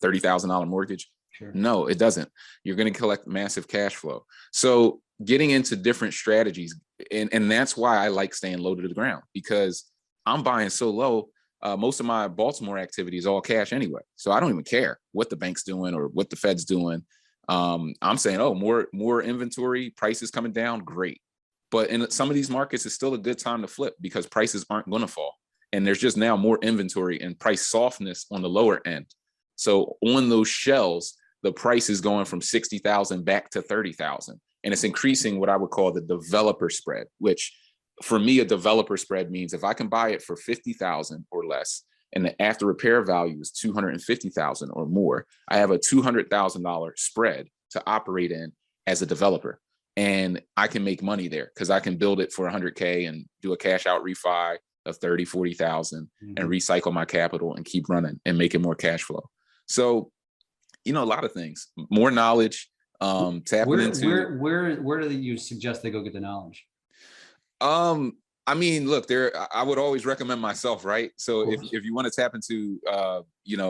$30,000 mortgage? Sure. No, it doesn't. You're going to collect massive cash flow. So getting into different strategies, and that's why I like staying low to the ground, because I'm buying so low. Most of my Baltimore activity is all cash anyway. So I don't even care what the bank's doing or what the Fed's doing. I'm saying, more inventory, prices coming down, great. But in some of these markets, it's still a good time to flip, because prices aren't going to fall. And there's just now more inventory and price softness on the lower end. So on those shells, the price is going from 60,000 back to 30,000. And it's increasing what I would call the developer spread, which for me, a developer spread means if I can buy it for 50,000 or less, and the after repair value is 250,000 or more, I have a $200,000 spread to operate in as a developer. And I can make money there because I can build it for 100K and do a cash out refi of 30, 40,000 and recycle my capital and keep running and making more cash flow. So A lot of things, more knowledge, tapping into. Where do you suggest they go get the knowledge? I mean, look, I would always recommend myself, right? So if you want to tap into,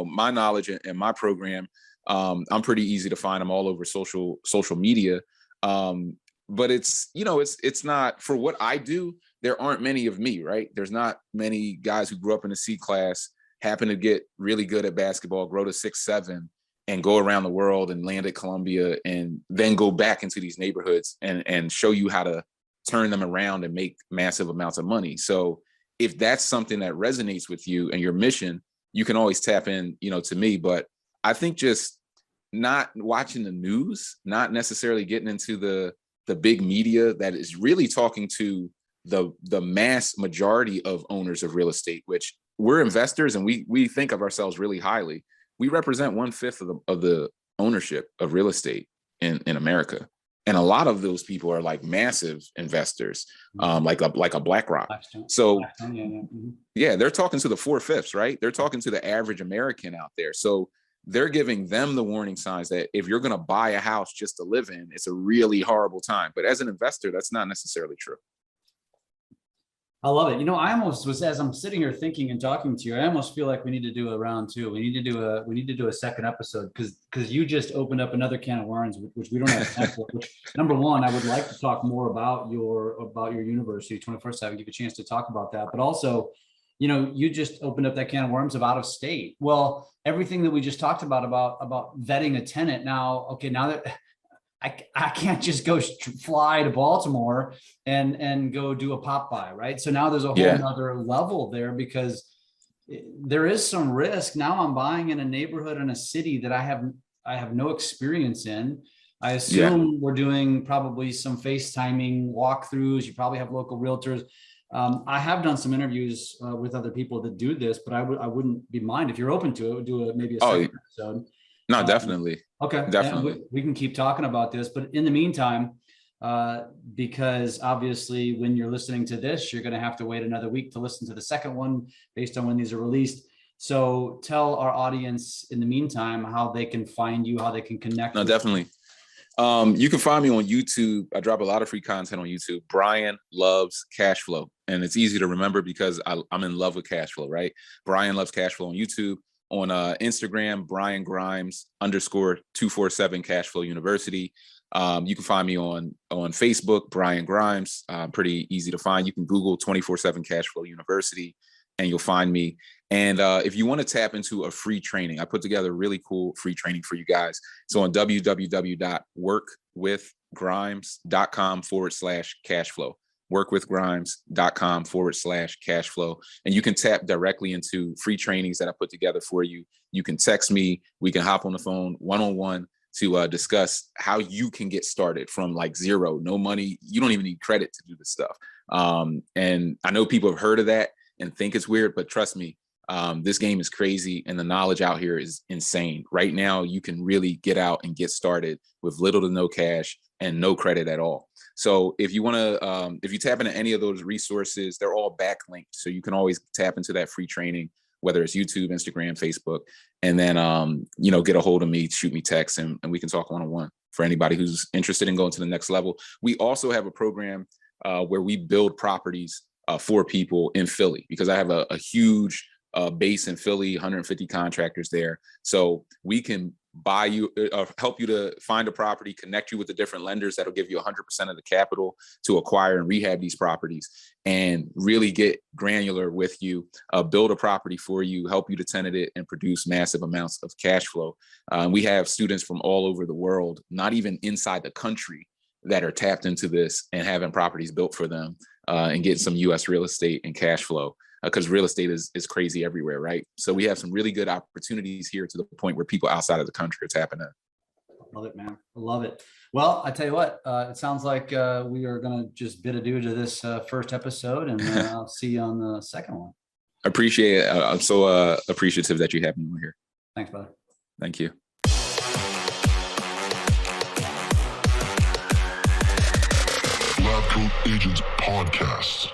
my knowledge and my program, I'm pretty easy to find. I'm all over social media. But it's not for what I do. There aren't many of me, right? There's not many guys who grew up in a C class, happen to get really good at basketball, grow to 6'7", and go around the world and land at Columbia, and then go back into these neighborhoods and show you how to turn them around and make massive amounts of money. So if that's something that resonates with you and your mission, you can always tap in, to me. But I think just not watching the news, not necessarily getting into the big media that is really talking to the mass majority of owners of real estate, which we're investors and we think of ourselves really highly. We represent 1/5 of the ownership of real estate in America. And a lot of those people are like massive investors, like a BlackRock. So yeah, they're talking to the 4/5, right? They're talking to the average American out there. So they're giving them the warning signs that if you're going to buy a house just to live in, it's a really horrible time. But as an investor, that's not necessarily true. I love it. I almost was, as I'm sitting here thinking and talking to you, I almost feel like we need to do a round two. We need to do a second episode because you just opened up another can of worms, which we don't have time for. Which, number one, I would like to talk more about your university 24/7, give you a chance to talk about that. But also, you just opened up that can of worms of out of state. Well, everything that we just talked about vetting a tenant. Now, okay, now that I can't just go fly to Baltimore and go do a pop by, right? So now there's a whole other level there because there is some risk. Now I'm buying in a neighborhood in a city that I have no experience in. I assume we're doing probably some FaceTiming walkthroughs. You probably have local realtors. I have done some interviews with other people that do this, but I wouldn't be mind if you're open to it. Do maybe a second episode. No, definitely. Okay, definitely. We can keep talking about this, but in the meantime, because obviously when you're listening to this, you're going to have to wait another week to listen to the second one based on when these are released. So tell our audience in the meantime how they can find you, how they can connect. No, definitely. You can find me on YouTube. I drop a lot of free content on YouTube. Brian Loves Cash Flow. And it's easy to remember because I'm in love with cash flow, right? Brian Loves Cash Flow on YouTube. On Instagram, Brian Grimes _247 Cashflow University. You can find me on Facebook, Brian Grimes. Pretty easy to find. You can Google 24/7 Cashflow University and you'll find me. And if you want to tap into a free training, I put together a really cool free training for you guys. So on www.workwithgrimes.com/cashflow. workwithgrimes.com/cashflow. And you can tap directly into free trainings that I put together for you. You can text me. We can hop on the phone one-on-one to discuss how you can get started from like zero, no money. You don't even need credit to do this stuff. And I know people have heard of that and think it's weird, but trust me, this game is crazy and the knowledge out here is insane. Right now, you can really get out and get started with little to no cash and no credit at all. So if you want to, if you tap into any of those resources, they're all backlinked. So you can always tap into that free training, whether it's YouTube, Instagram, Facebook, and then, get a hold of me, shoot me text, and we can talk one-on-one for anybody who's interested in going to the next level. We also have a program where we build properties for people in Philly because I have a huge base in Philly, 150 contractors there. So we can buy you, help you to find a property, connect you with the different lenders that'll give you 100% of the capital to acquire and rehab these properties, and really get granular with you, build a property for you, help you to tenant it, and produce massive amounts of cash flow. We have students from all over the world, not even inside the country, that are tapped into this and having properties built for them and getting some U.S. real estate and cash flow. Because real estate is crazy everywhere, right? So we have some really good opportunities here to the point where people outside of the country are tapping in. Love it, man. I love it. Well, I tell you what, it sounds like we are going to just bid adieu to this first episode, and I'll see you on the second one. Appreciate it. I'm so appreciative that you have me here. Thanks, brother. Thank you. LabCoatAgents Podcast.